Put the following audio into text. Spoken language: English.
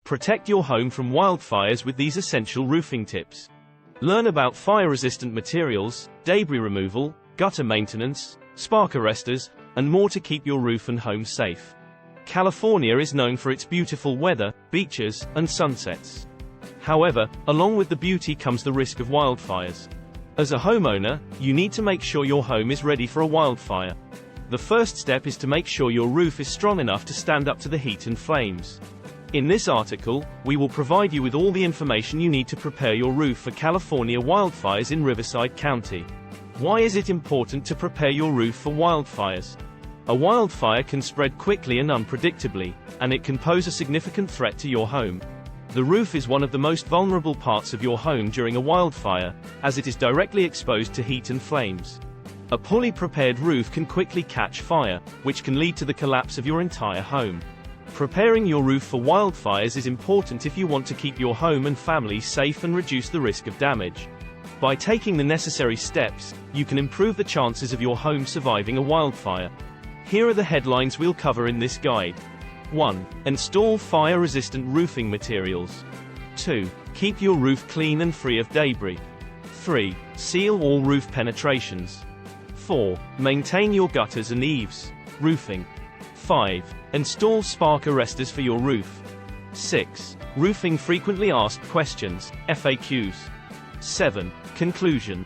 Protect your home from wildfires with these essential roofing tips. Learn about fire-resistant materials, debris removal, gutter maintenance, spark arrestors, and more to keep your roof and home safe. California is known for its beautiful weather, beaches, and sunsets. However, along with the beauty comes the risk of wildfires. As a homeowner, you need to make sure your home is ready for a wildfire. The first step is to make sure your roof is strong enough to stand up to the heat and flames. In this article, we will provide you with all the information you need to prepare your roof for California wildfires in Riverside County. Why is it important to prepare your roof for wildfires? A wildfire can spread quickly and unpredictably, and it can pose a significant threat to your home. The roof is one of the most vulnerable parts of your home during a wildfire, as it is directly exposed to heat and flames. A poorly prepared roof can quickly catch fire, which can lead to the collapse of your entire home. Preparing your roof for wildfires is important if you want to keep your home and family safe and reduce the risk of damage. By taking the necessary steps, you can improve the chances of your home surviving a wildfire. Here are the headlines we'll cover in this guide. 1. Install fire-resistant roofing materials. 2. Keep your roof clean and free of debris. 3. Seal all roof penetrations. 4. Maintain your gutters and eaves. Roofing. 5. Install spark arrestors for your roof. 6. Roofing frequently asked questions, FAQs. 7. Conclusion.